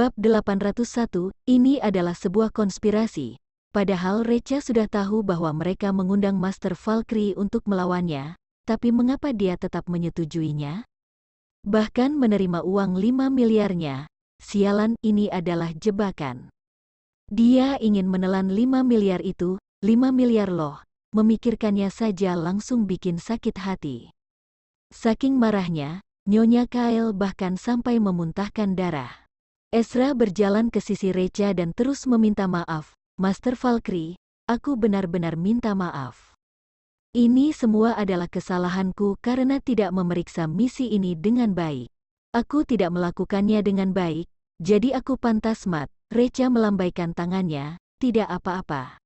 Bab 801, ini adalah sebuah konspirasi. Padahal Recha sudah tahu bahwa mereka mengundang Master Valkyrie untuk melawannya, tapi mengapa dia tetap menyetujuinya? Bahkan menerima uang 5 miliarnya. Sialan, ini adalah jebakan. Dia ingin menelan 5 miliar itu, 5 miliar loh. Memikirkannya saja langsung bikin sakit hati. Saking marahnya, Nyonya Kyle bahkan sampai memuntahkan darah. Ezra berjalan ke sisi Recha dan terus meminta maaf. Master Valkyrie, aku benar-benar minta maaf. Ini semua adalah kesalahanku karena tidak memeriksa misi ini dengan baik. Aku tidak melakukannya dengan baik, jadi aku pantas mat. Recha melambaikan tangannya, tidak apa-apa.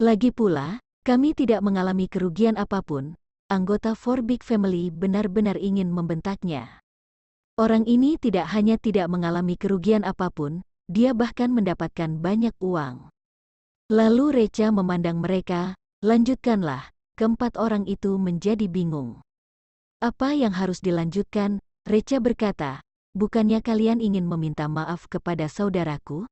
Lagi pula, kami tidak mengalami kerugian apapun. Anggota Four Big Family benar-benar ingin membentaknya. Orang ini tidak hanya tidak mengalami kerugian apapun, dia bahkan mendapatkan banyak uang. Lalu Recha memandang mereka, lanjutkanlah. Keempat orang itu menjadi bingung. Apa yang harus dilanjutkan? Recha berkata, bukannya kalian ingin meminta maaf kepada saudaraku?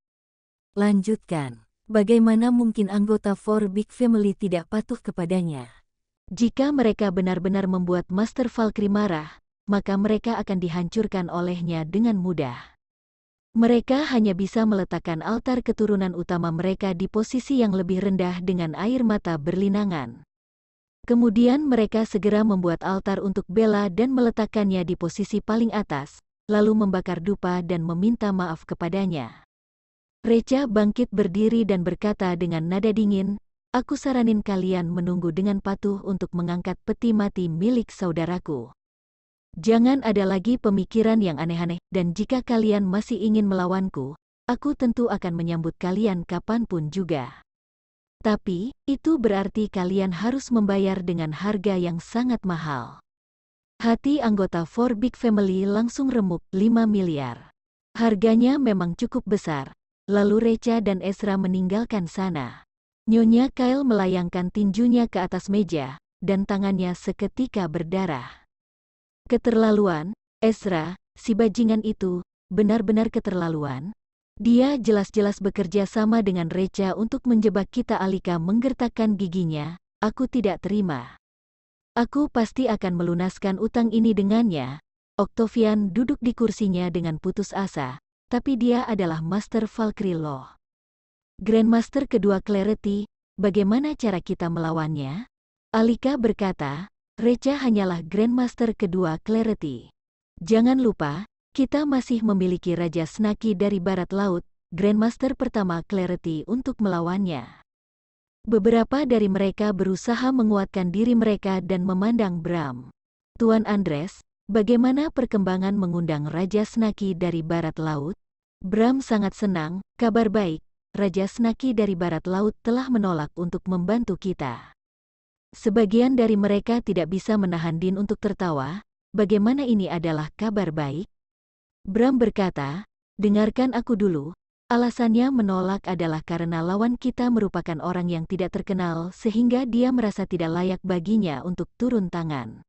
Lanjutkan. Bagaimana mungkin anggota Four Big Family tidak patuh kepadanya? Jika mereka benar-benar membuat Master Valkyrie marah, maka mereka akan dihancurkan olehnya dengan mudah. Mereka hanya bisa meletakkan altar keturunan utama mereka di posisi yang lebih rendah dengan air mata berlinangan. Kemudian mereka segera membuat altar untuk Bella dan meletakkannya di posisi paling atas, lalu membakar dupa dan meminta maaf kepadanya. Recha bangkit berdiri dan berkata dengan nada dingin, aku saranin kalian menunggu dengan patuh untuk mengangkat peti mati milik saudaraku. Jangan ada lagi pemikiran yang aneh-aneh, dan jika kalian masih ingin melawanku, aku tentu akan menyambut kalian kapanpun juga. Tapi, itu berarti kalian harus membayar dengan harga yang sangat mahal. Hati anggota Four Big Family langsung remuk, 5 miliar. Harganya memang cukup besar. Lalu Recha dan Ezra meninggalkan sana. Nyonya Kyle melayangkan tinjunya ke atas meja, dan tangannya seketika berdarah. Keterlaluan, Ezra, si bajingan itu, benar-benar keterlaluan. Dia jelas-jelas bekerja sama dengan Recha untuk menjebak kita. Alika menggertakkan giginya, aku tidak terima. Aku pasti akan melunaskan utang ini dengannya. Octavian duduk di kursinya dengan putus asa, tapi dia adalah Master Valkyrie loh. Grandmaster kedua Clarity, bagaimana cara kita melawannya? Alika berkata, Recha hanyalah Grandmaster kedua Clarity. Jangan lupa, kita masih memiliki Raja Snaki dari Barat Laut, Grandmaster pertama Clarity untuk melawannya. Beberapa dari mereka berusaha menguatkan diri mereka dan memandang Bram. Tuan Andres, bagaimana perkembangan mengundang Raja Snaki dari Barat Laut? Bram sangat senang, kabar baik, Raja Snaki dari Barat Laut telah menolak untuk membantu kita. Sebagian dari mereka tidak bisa menahan Din untuk tertawa. Bagaimana ini adalah kabar baik? Bram berkata, dengarkan aku dulu. Alasannya menolak adalah karena lawan kita merupakan orang yang tidak terkenal sehingga dia merasa tidak layak baginya untuk turun tangan.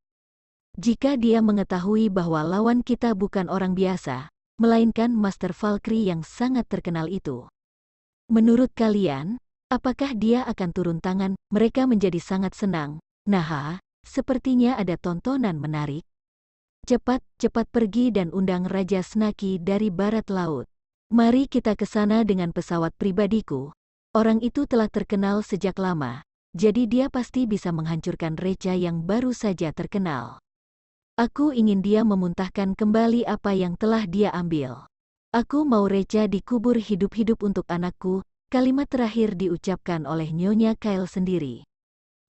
Jika dia mengetahui bahwa lawan kita bukan orang biasa, melainkan Master Valkyrie yang sangat terkenal itu. Menurut kalian, apakah dia akan turun tangan? Mereka menjadi sangat senang. Nah, sepertinya ada tontonan menarik. Cepat pergi dan undang Raja Snaki dari Barat Laut. Mari kita ke sana dengan pesawat pribadiku. Orang itu telah terkenal sejak lama, jadi dia pasti bisa menghancurkan Recha yang baru saja terkenal. Aku ingin dia memuntahkan kembali apa yang telah dia ambil. Aku mau Recha dikubur hidup-hidup untuk anakku. Kalimat terakhir diucapkan oleh Nyonya Kyle sendiri.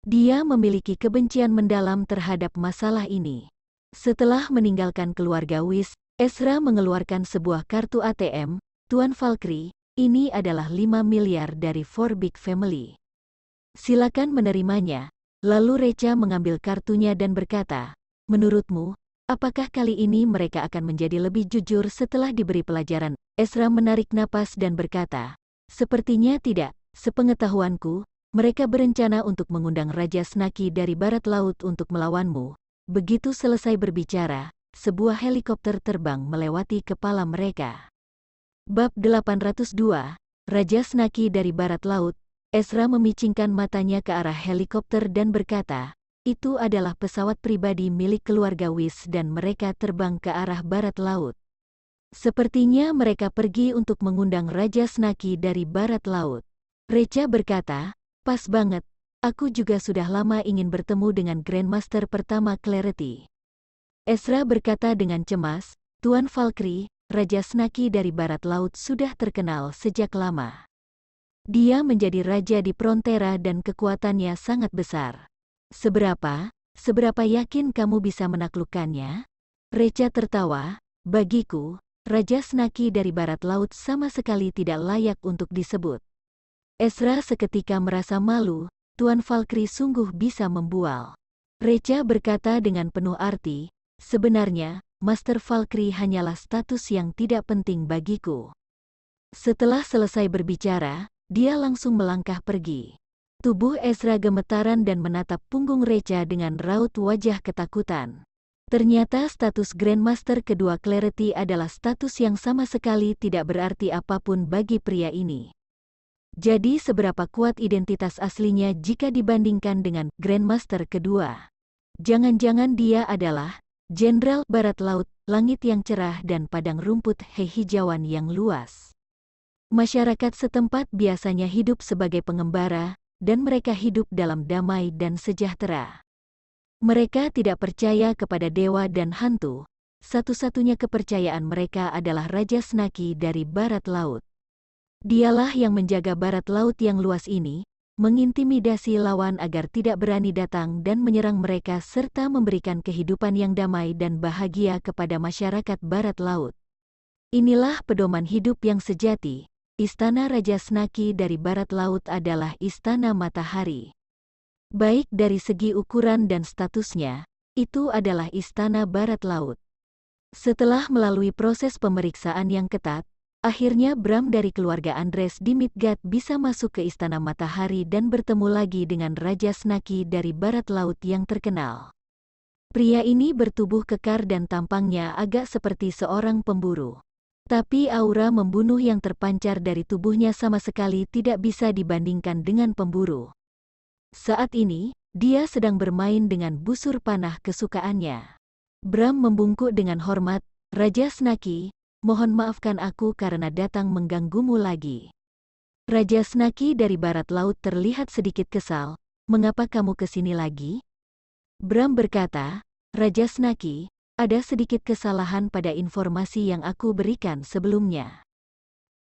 Dia memiliki kebencian mendalam terhadap masalah ini. Setelah meninggalkan keluarga Whis, Ezra mengeluarkan sebuah kartu ATM. Tuan Valkyrie, ini adalah 5 miliar dari Four Big Family. Silakan menerimanya. Lalu Recha mengambil kartunya dan berkata, menurutmu, apakah kali ini mereka akan menjadi lebih jujur setelah diberi pelajaran? Ezra menarik napas dan berkata, sepertinya tidak. Sepengetahuanku, mereka berencana untuk mengundang Raja Snaki dari Barat Laut untuk melawanmu. Begitu selesai berbicara, sebuah helikopter terbang melewati kepala mereka. Bab 802, Raja Snaki dari Barat Laut. Ezra memicingkan matanya ke arah helikopter dan berkata, itu adalah pesawat pribadi milik keluarga Whis dan mereka terbang ke arah Barat Laut. Sepertinya mereka pergi untuk mengundang Raja Snaki dari Barat Laut. Recha berkata, pas banget, aku juga sudah lama ingin bertemu dengan Grandmaster pertama Clarity. Ezra berkata dengan cemas, Tuan Valkyrie, Raja Snaki dari Barat Laut sudah terkenal sejak lama. Dia menjadi raja di Frontera dan kekuatannya sangat besar. Seberapa yakin kamu bisa menaklukkannya? Recha tertawa, bagiku, Raja Snaki dari Barat Laut sama sekali tidak layak untuk disebut. Ezra seketika merasa malu, Tuan Valkyrie sungguh bisa membual. Recha berkata dengan penuh arti, sebenarnya, Master Valkyrie hanyalah status yang tidak penting bagiku. Setelah selesai berbicara, dia langsung melangkah pergi. Tubuh Ezra gemetaran dan menatap punggung Recha dengan raut wajah ketakutan. Ternyata status Grandmaster kedua Clarity adalah status yang sama sekali tidak berarti apapun bagi pria ini. Jadi seberapa kuat identitas aslinya jika dibandingkan dengan Grandmaster kedua? Jangan-jangan dia adalah Jenderal Barat Laut, langit yang cerah dan padang rumput hijauan yang luas. Masyarakat setempat biasanya hidup sebagai pengembara, dan mereka hidup dalam damai dan sejahtera. Mereka tidak percaya kepada dewa dan hantu. Satu-satunya kepercayaan mereka adalah Raja Snaki dari Barat Laut. Dialah yang menjaga Barat Laut yang luas ini, mengintimidasi lawan agar tidak berani datang dan menyerang mereka serta memberikan kehidupan yang damai dan bahagia kepada masyarakat Barat Laut. Inilah pedoman hidup yang sejati. Istana Raja Snaki dari Barat Laut adalah istana matahari. Baik dari segi ukuran dan statusnya, itu adalah istana Barat Laut. Setelah melalui proses pemeriksaan yang ketat, akhirnya Bram dari keluarga Andres di Midgard bisa masuk ke Istana Matahari dan bertemu lagi dengan Raja Snaki dari Barat Laut yang terkenal. Pria ini bertubuh kekar dan tampangnya agak seperti seorang pemburu. Tapi aura membunuh yang terpancar dari tubuhnya sama sekali tidak bisa dibandingkan dengan pemburu. Saat ini, dia sedang bermain dengan busur panah kesukaannya. Bram membungkuk dengan hormat, Raja Snaki, mohon maafkan aku karena datang mengganggumu lagi. Raja Snaki dari Barat Laut terlihat sedikit kesal, mengapa kamu kesini lagi? Bram berkata, Raja Snaki, ada sedikit kesalahan pada informasi yang aku berikan sebelumnya.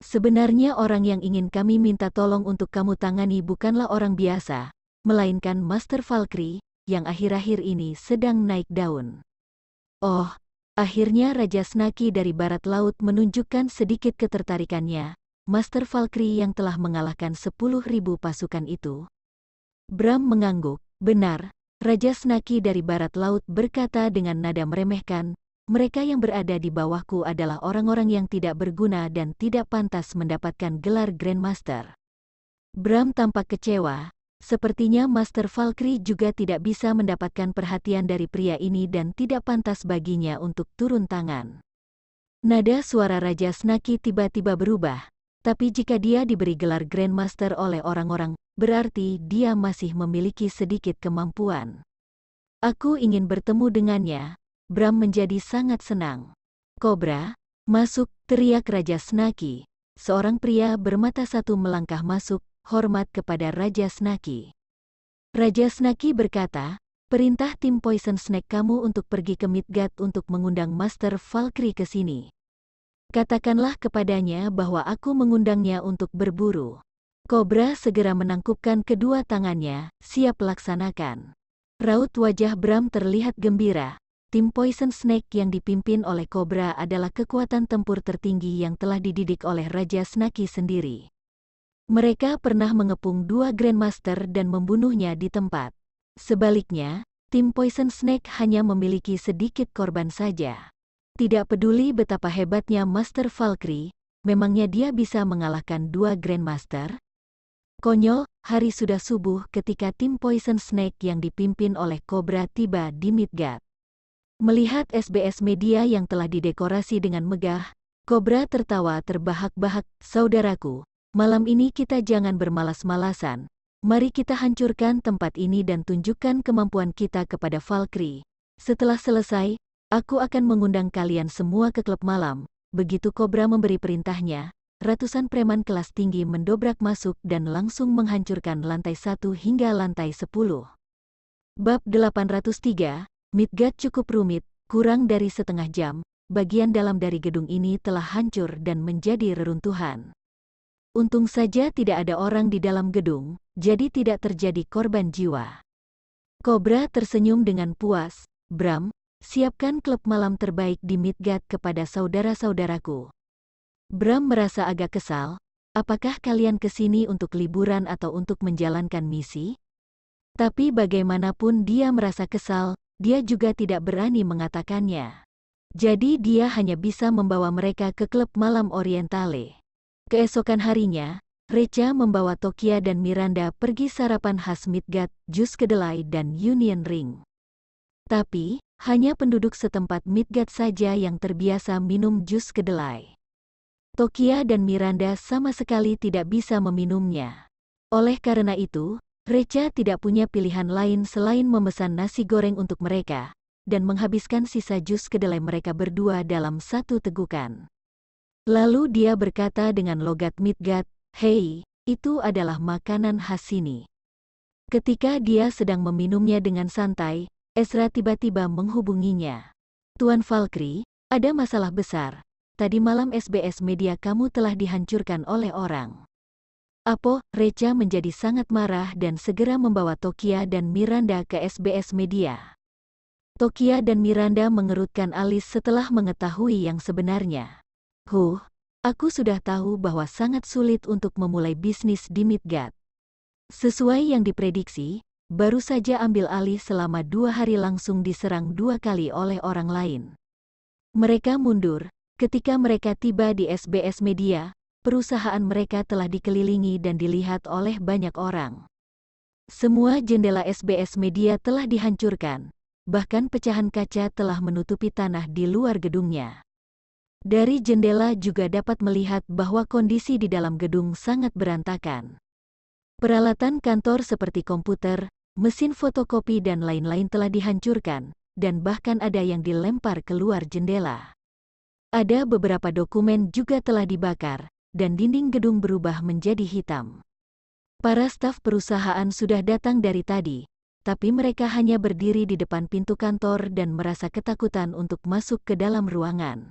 Sebenarnya orang yang ingin kami minta tolong untuk kamu tangani bukanlah orang biasa, melainkan Master Valkyrie, yang akhir-akhir ini sedang naik daun. Oh, akhirnya Raja Snaki dari Barat Laut menunjukkan sedikit ketertarikannya, Master Valkyrie yang telah mengalahkan 10.000 pasukan itu. Bram mengangguk, benar, Raja Snaki dari Barat Laut berkata dengan nada meremehkan, mereka yang berada di bawahku adalah orang-orang yang tidak berguna dan tidak pantas mendapatkan gelar Grandmaster. Bram tampak kecewa. Sepertinya Master Valkyrie juga tidak bisa mendapatkan perhatian dari pria ini dan tidak pantas baginya untuk turun tangan. Nada suara Raja Snaki tiba-tiba berubah, tapi jika dia diberi gelar Grandmaster oleh orang-orang, berarti dia masih memiliki sedikit kemampuan. Aku ingin bertemu dengannya. Bram menjadi sangat senang. Kobra, masuk, teriak Raja Snaki. Seorang pria bermata satu melangkah masuk, hormat kepada Raja Snaki. Raja Snaki berkata, perintah tim Poison Snake kamu untuk pergi ke Midgard untuk mengundang Master Valkyrie ke sini. Katakanlah kepadanya bahwa aku mengundangnya untuk berburu. Kobra segera menangkupkan kedua tangannya, siap laksanakan. Raut wajah Bram terlihat gembira. Tim Poison Snake yang dipimpin oleh Kobra adalah kekuatan tempur tertinggi yang telah dididik oleh Raja Snaki sendiri. Mereka pernah mengepung 2 Grandmaster dan membunuhnya di tempat. Sebaliknya, tim Poison Snake hanya memiliki sedikit korban saja. Tidak peduli betapa hebatnya Master Valkyrie, memangnya dia bisa mengalahkan 2 Grandmaster? Konyol, hari sudah subuh ketika tim Poison Snake yang dipimpin oleh Kobra tiba di Midgard. Melihat SBS media yang telah didekorasi dengan megah, Kobra tertawa terbahak-bahak, "Saudaraku, malam ini kita jangan bermalas-malasan. Mari kita hancurkan tempat ini dan tunjukkan kemampuan kita kepada Valkyrie. Setelah selesai, aku akan mengundang kalian semua ke klub malam." Begitu Kobra memberi perintahnya, ratusan preman kelas tinggi mendobrak masuk dan langsung menghancurkan lantai 1 hingga lantai 10. Bab 803, Midgard cukup rumit, kurang dari setengah jam, bagian dalam dari gedung ini telah hancur dan menjadi reruntuhan. Untung saja tidak ada orang di dalam gedung, jadi tidak terjadi korban jiwa. Kobra tersenyum dengan puas. "Bram, siapkan klub malam terbaik di Midgard kepada saudara-saudaraku." Bram merasa agak kesal. "Apakah kalian kesini untuk liburan atau untuk menjalankan misi?" Tapi bagaimanapun dia merasa kesal, dia juga tidak berani mengatakannya. Jadi dia hanya bisa membawa mereka ke klub malam Orientale. Keesokan harinya, Recha membawa Tokia dan Miranda pergi sarapan khas Midgard, jus kedelai dan Union Ring. Tapi, hanya penduduk setempat Midgard saja yang terbiasa minum jus kedelai. Tokia dan Miranda sama sekali tidak bisa meminumnya. Oleh karena itu, Recha tidak punya pilihan lain selain memesan nasi goreng untuk mereka, dan menghabiskan sisa jus kedelai mereka berdua dalam satu tegukan. Lalu dia berkata dengan logat Midgard, "Hei, itu adalah makanan khas sini." Ketika dia sedang meminumnya dengan santai, Ezra tiba-tiba menghubunginya. "Tuan Valkyrie, ada masalah besar. Tadi malam SBS Media kamu telah dihancurkan oleh orang." "Apa?" Recha menjadi sangat marah dan segera membawa Tokia dan Miranda ke SBS Media. Tokia dan Miranda mengerutkan alis setelah mengetahui yang sebenarnya. Aku sudah tahu bahwa sangat sulit untuk memulai bisnis di Midgard." Sesuai yang diprediksi, baru saja ambil alih selama 2 hari langsung diserang 2 kali oleh orang lain. Mereka mundur, ketika mereka tiba di SBS Media, perusahaan mereka telah dikelilingi dan dilihat oleh banyak orang. Semua jendela SBS Media telah dihancurkan, bahkan pecahan kaca telah menutupi tanah di luar gedungnya. Dari jendela juga dapat melihat bahwa kondisi di dalam gedung sangat berantakan. Peralatan kantor seperti komputer, mesin fotokopi dan lain-lain telah dihancurkan, dan bahkan ada yang dilempar keluar jendela. Ada beberapa dokumen juga telah dibakar, dan dinding gedung berubah menjadi hitam. Para staf perusahaan sudah datang dari tadi, tapi mereka hanya berdiri di depan pintu kantor dan merasa ketakutan untuk masuk ke dalam ruangan.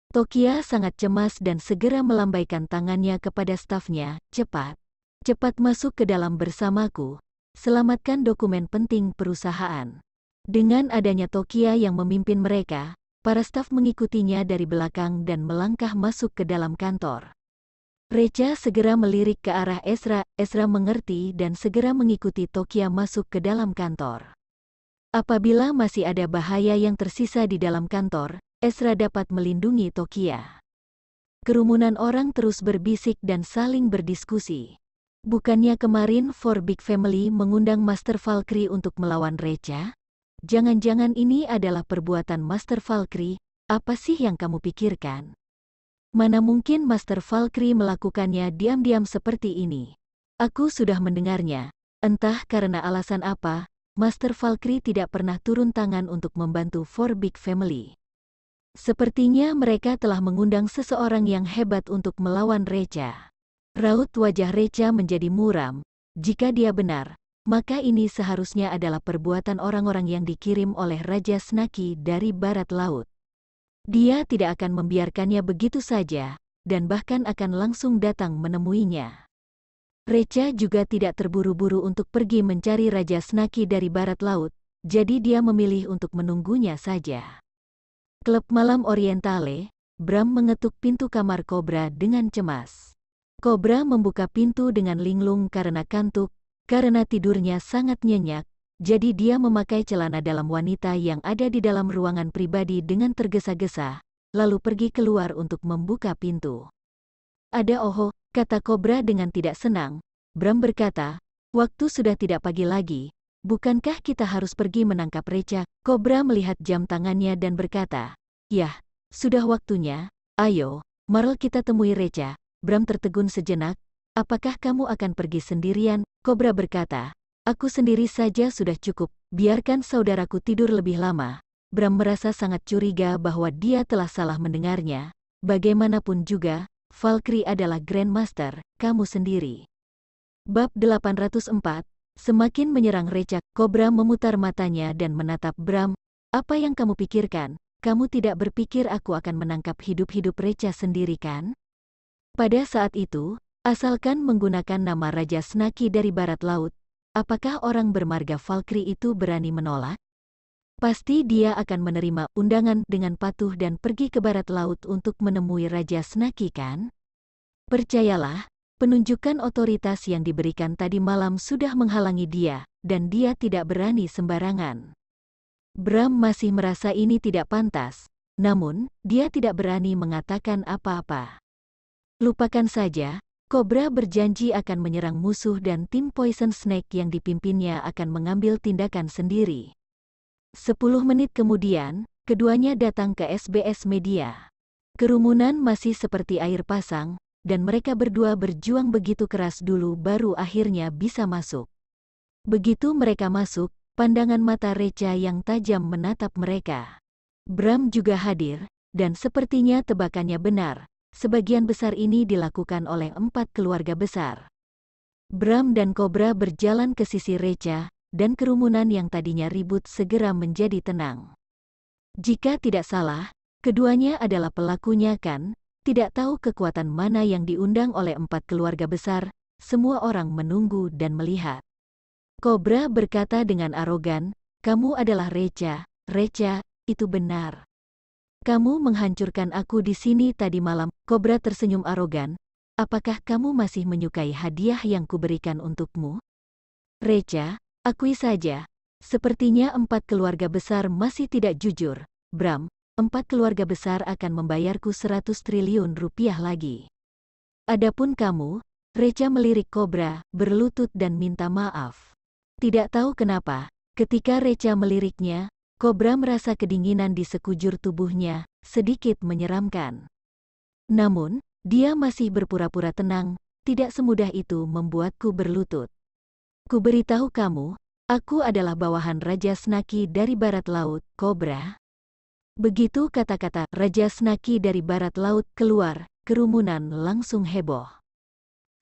Tokia sangat cemas dan segera melambaikan tangannya kepada stafnya, cepat masuk ke dalam bersamaku, selamatkan dokumen penting perusahaan." Dengan adanya Tokia yang memimpin mereka, para staf mengikutinya dari belakang dan melangkah masuk ke dalam kantor. Recha segera melirik ke arah Ezra. Ezra mengerti dan segera mengikuti Tokia masuk ke dalam kantor. Apabila masih ada bahaya yang tersisa di dalam kantor, Ezra dapat melindungi Tokia. Kerumunan orang terus berbisik dan saling berdiskusi. Bukannya kemarin Four Big Family mengundang Master Valkyrie untuk melawan Recha? Jangan-jangan ini adalah perbuatan Master Valkyrie? Apa sih yang kamu pikirkan? Mana mungkin Master Valkyrie melakukannya diam-diam seperti ini? Aku sudah mendengarnya. Entah karena alasan apa, Master Valkyrie tidak pernah turun tangan untuk membantu Four Big Family. Sepertinya mereka telah mengundang seseorang yang hebat untuk melawan Recha. Raut wajah Recha menjadi muram. Jika dia benar, maka ini seharusnya adalah perbuatan orang-orang yang dikirim oleh Raja Snaki dari Barat Laut. Dia tidak akan membiarkannya begitu saja, dan bahkan akan langsung datang menemuinya. Recha juga tidak terburu-buru untuk pergi mencari Raja Snaki dari Barat Laut, jadi dia memilih untuk menunggunya saja. Klub malam Orientale. Bram mengetuk pintu kamar Kobra dengan cemas. Kobra membuka pintu dengan linglung karena kantuk, karena tidurnya sangat nyenyak. Jadi dia memakai celana dalam wanita yang ada di dalam ruangan pribadi dengan tergesa-gesa, lalu pergi keluar untuk membuka pintu. "Ada kata Kobra dengan tidak senang. Bram berkata, "Waktu sudah tidak pagi lagi, bukankah kita harus pergi menangkap Recha?" Kobra melihat jam tangannya dan berkata, "Yah, sudah waktunya, Ayo, mari kita temui Recha. Bram tertegun sejenak. Apakah kamu akan pergi sendirian? Kobra berkata. Aku sendiri saja sudah cukup, biarkan saudaraku tidur lebih lama. Bram merasa sangat curiga bahwa dia telah salah mendengarnya. Bagaimanapun juga, Valkyrie adalah Grandmaster, kamu sendiri. Bab 804, semakin menyerang Recha. Kobra memutar matanya dan menatap Bram. Apa yang kamu pikirkan? Kamu tidak berpikir aku akan menangkap hidup-hidup Recha sendiri kan? Pada saat itu, asalkan menggunakan nama Raja Snaki dari Barat Laut, apakah orang bermarga Valkyrie itu berani menolak? Pasti dia akan menerima undangan dengan patuh dan pergi ke Barat Laut untuk menemui Raja Snaki kan? Percayalah, penunjukan otoritas yang diberikan tadi malam sudah menghalangi dia, dan dia tidak berani sembarangan. Bram masih merasa ini tidak pantas, namun, dia tidak berani mengatakan apa-apa. Lupakan saja, Kobra berjanji akan menyerang musuh dan tim Poison Snake yang dipimpinnya akan mengambil tindakan sendiri. 10 menit kemudian, keduanya datang ke SBS Media. Kerumunan masih seperti air pasang, dan mereka berdua berjuang begitu keras dulu baru akhirnya bisa masuk. Begitu mereka masuk, pandangan mata Recha yang tajam menatap mereka. Bram juga hadir, dan sepertinya tebakannya benar, sebagian besar ini dilakukan oleh 4 keluarga besar. Bram dan Kobra berjalan ke sisi Recha, dan kerumunan yang tadinya ribut segera menjadi tenang. Jika tidak salah, keduanya adalah pelakunya kan? Tidak tahu kekuatan mana yang diundang oleh 4 keluarga besar, semua orang menunggu dan melihat. Kobra berkata dengan arogan, kamu adalah Recha. Recha, itu benar. Kamu menghancurkan aku di sini tadi malam. Kobra tersenyum arogan. Apakah kamu masih menyukai hadiah yang kuberikan untukmu? Recha, akui saja. Sepertinya 4 keluarga besar masih tidak jujur. Bram, 4 keluarga besar akan membayarku 100 triliun rupiah lagi. Adapun kamu, Recha melirik Kobra, berlutut dan minta maaf. Tidak tahu kenapa, ketika Recha meliriknya, Kobra merasa kedinginan di sekujur tubuhnya, sedikit menyeramkan. Namun, dia masih berpura-pura tenang, tidak semudah itu membuatku berlutut. Ku beritahu kamu, aku adalah bawahan Raja Snaki dari Barat Laut, Kobra. Begitu kata-kata Raja Snaki dari Barat Laut keluar, kerumunan langsung heboh.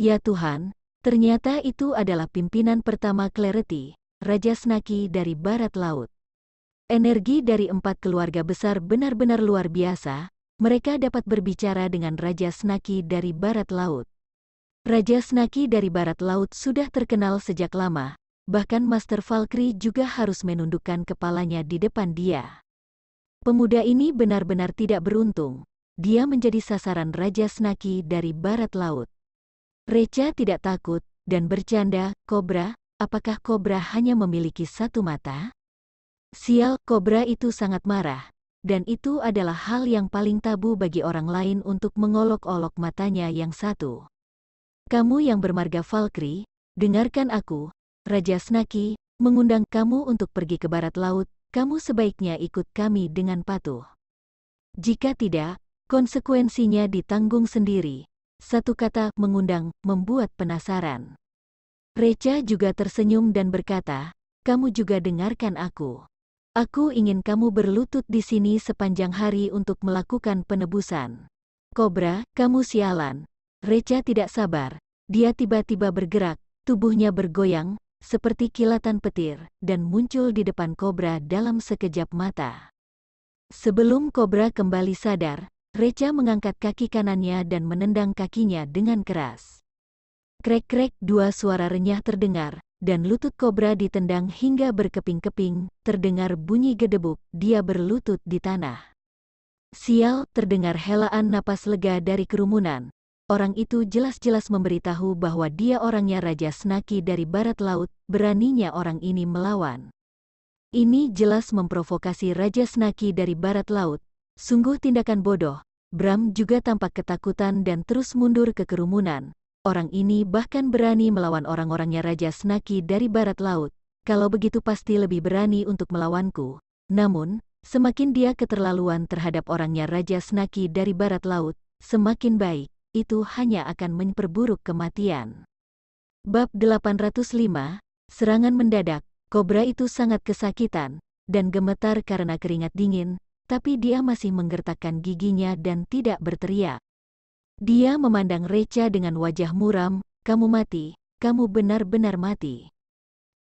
Ya Tuhan, ternyata itu adalah pimpinan pertama Clarity, Raja Snaki dari Barat Laut. Energi dari 4 keluarga besar benar-benar luar biasa, mereka dapat berbicara dengan Raja Snaki dari Barat Laut. Raja Snaki dari Barat Laut sudah terkenal sejak lama, bahkan Master Valkyrie juga harus menundukkan kepalanya di depan dia. Pemuda ini benar-benar tidak beruntung, dia menjadi sasaran Raja Snaki dari Barat Laut. Recha tidak takut, dan bercanda, Kobra, apakah Kobra hanya memiliki satu mata? Sial, Kobra itu sangat marah, dan itu adalah hal yang paling tabu bagi orang lain untuk mengolok-olok matanya yang satu. Kamu yang bermarga Valkyrie, dengarkan aku, Raja Snaki, mengundang kamu untuk pergi ke Barat Laut, kamu sebaiknya ikut kami dengan patuh. Jika tidak, konsekuensinya ditanggung sendiri. Satu kata, mengundang, membuat penasaran. Recha juga tersenyum dan berkata, kamu juga dengarkan aku. Aku ingin kamu berlutut di sini sepanjang hari untuk melakukan penebusan. Kobra, kamu sialan. Recha tidak sabar. Dia tiba-tiba bergerak, tubuhnya bergoyang, seperti kilatan petir, dan muncul di depan Kobra dalam sekejap mata. Sebelum Kobra kembali sadar, Recha mengangkat kaki kanannya dan menendang kakinya dengan keras. Krek-krek, 2 suara renyah terdengar, dan lutut Kobra ditendang hingga berkeping-keping, terdengar bunyi gedebuk, dia berlutut di tanah. Sial, terdengar helaan napas lega dari kerumunan. Orang itu jelas-jelas memberitahu bahwa dia orangnya Raja Snaki dari Barat Laut, beraninya orang ini melawan. Ini jelas memprovokasi Raja Snaki dari Barat Laut, sungguh tindakan bodoh. Bram juga tampak ketakutan dan terus mundur ke kerumunan. Orang ini bahkan berani melawan orang-orangnya Raja Snaki dari Barat Laut, kalau begitu pasti lebih berani untuk melawanku. Namun, semakin dia keterlaluan terhadap orangnya Raja Snaki dari Barat Laut, semakin baik, itu hanya akan memperburuk kematian. Bab 805, Serangan mendadak. Kobra itu sangat kesakitan, dan gemetar karena keringat dingin, tapi dia masih menggertakkan giginya dan tidak berteriak. Dia memandang Recha dengan wajah muram, "Kamu mati, kamu benar-benar mati.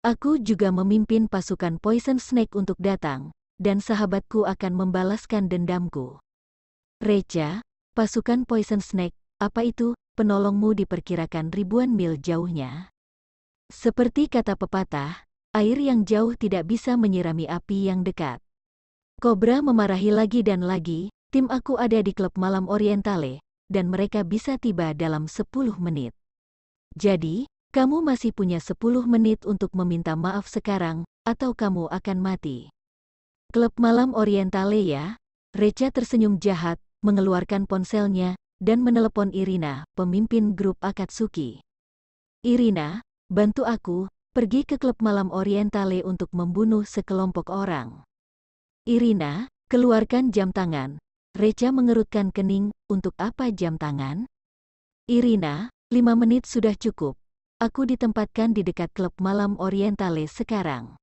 Aku juga memimpin pasukan Poison Snake untuk datang, dan sahabatku akan membalaskan dendamku." "Recha, pasukan Poison Snake, apa itu? Penolongmu diperkirakan ribuan mil jauhnya." Seperti kata pepatah, air yang jauh tidak bisa menyirami api yang dekat. Kobra memarahi lagi dan lagi, "Tim aku ada di klub malam Orientale, dan mereka bisa tiba dalam 10 menit. Jadi, kamu masih punya 10 menit untuk meminta maaf sekarang, atau kamu akan mati." "Klub malam Orientale ya?" Recha tersenyum jahat, mengeluarkan ponselnya, dan menelepon Irina, pemimpin grup Akatsuki. "Irina, bantu aku, pergi ke klub malam Orientale untuk membunuh sekelompok orang." "Irina, keluarkan jam tangan." Recha mengerutkan kening, "Untuk apa jam tangan?" "Irina, 5 menit sudah cukup. Aku ditempatkan di dekat klub malam Orientale sekarang."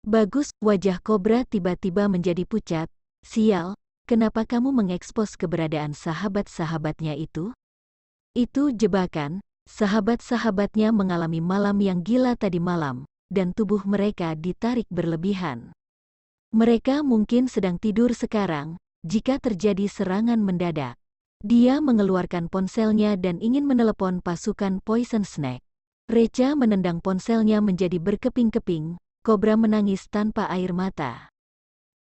"Bagus." Wajah Kobra tiba-tiba menjadi pucat. "Sial, kenapa kamu mengekspos keberadaan sahabat-sahabatnya itu?" "Itu jebakan." Sahabat-sahabatnya mengalami malam yang gila tadi malam, dan tubuh mereka ditarik berlebihan. Mereka mungkin sedang tidur sekarang, jika terjadi serangan mendadak. Dia mengeluarkan ponselnya dan ingin menelepon pasukan Poison Snake. Recha menendang ponselnya menjadi berkeping-keping. Kobra menangis tanpa air mata.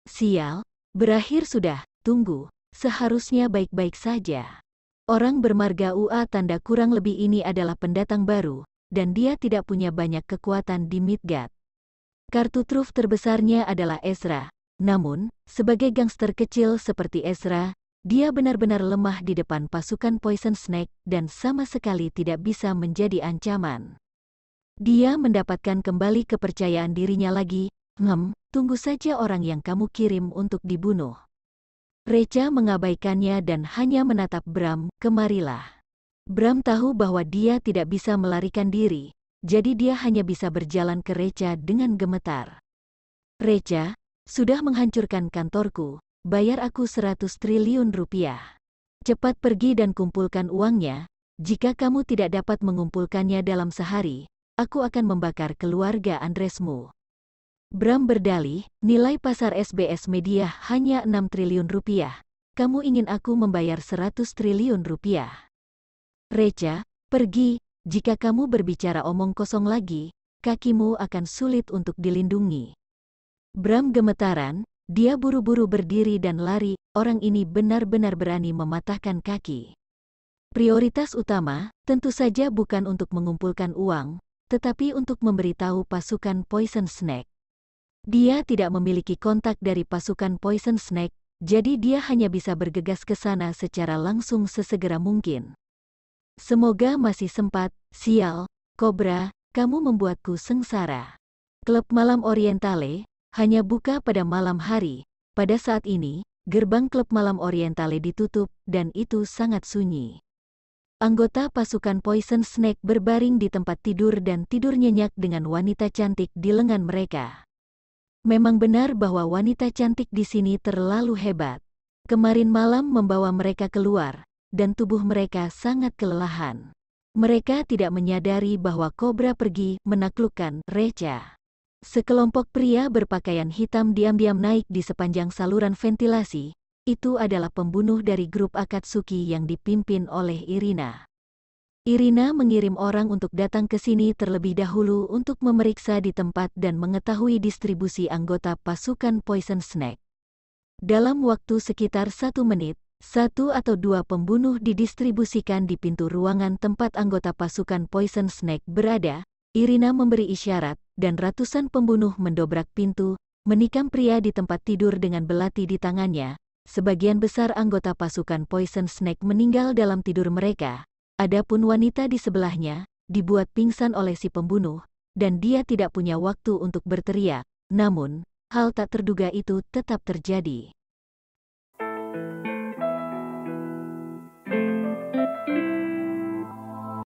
"Sial, berakhir sudah. Tunggu, seharusnya baik-baik saja. Orang bermarga UA tanda kurang lebih ini adalah pendatang baru, dan dia tidak punya banyak kekuatan di Midgard. Kartu truf terbesarnya adalah Ezra. Namun, sebagai gangster kecil seperti Ezra, dia benar-benar lemah di depan pasukan Poison Snake dan sama sekali tidak bisa menjadi ancaman. Dia mendapatkan kembali kepercayaan dirinya lagi. Tunggu saja orang yang kamu kirim untuk dibunuh." Recha mengabaikannya dan hanya menatap Bram, "Kemarilah." Bram tahu bahwa dia tidak bisa melarikan diri, jadi dia hanya bisa berjalan ke Recha dengan gemetar. "Recha, sudah menghancurkan kantorku, bayar aku 100 triliun rupiah. Cepat pergi dan kumpulkan uangnya. Jika kamu tidak dapat mengumpulkannya dalam sehari, aku akan membakar keluarga Andresmu." Bram berdalih, "Nilai pasar SBS Media hanya 6 triliun rupiah. Kamu ingin aku membayar 100 triliun rupiah. Recha, pergi. Jika kamu berbicara omong kosong lagi, kakimu akan sulit untuk dilindungi." Bram gemetaran, dia buru-buru berdiri dan lari. Orang ini benar-benar berani mematahkan kaki. Prioritas utama, tentu saja bukan untuk mengumpulkan uang, tetapi untuk memberitahu pasukan Poison Snake. Dia tidak memiliki kontak dari pasukan Poison Snake, jadi dia hanya bisa bergegas ke sana secara langsung sesegera mungkin. "Semoga masih sempat." "Sial, Kobra, kamu membuatku sengsara." Klub malam Orientale hanya buka pada malam hari. Pada saat ini, gerbang klub malam Orientale ditutup, dan itu sangat sunyi. Anggota pasukan Poison Snake berbaring di tempat tidur dan tidur nyenyak dengan wanita cantik di lengan mereka. Memang benar bahwa wanita cantik di sini terlalu hebat. Kemarin malam membawa mereka keluar, dan tubuh mereka sangat kelelahan. Mereka tidak menyadari bahwa Kobra pergi menaklukkan Recha. Sekelompok pria berpakaian hitam diam-diam naik di sepanjang saluran ventilasi. Itu adalah pembunuh dari grup Akatsuki yang dipimpin oleh Irina. Irina mengirim orang untuk datang ke sini terlebih dahulu untuk memeriksa di tempat dan mengetahui distribusi anggota pasukan Poison Snake. Dalam waktu sekitar 1 menit, 1 atau 2 pembunuh didistribusikan di pintu ruangan tempat anggota pasukan Poison Snake berada. Irina memberi isyarat, dan ratusan pembunuh mendobrak pintu, menikam pria di tempat tidur dengan belati di tangannya. Sebagian besar anggota pasukan Poison Snake meninggal dalam tidur mereka. Adapun wanita di sebelahnya, dibuat pingsan oleh si pembunuh, dan dia tidak punya waktu untuk berteriak. Namun, hal tak terduga itu tetap terjadi.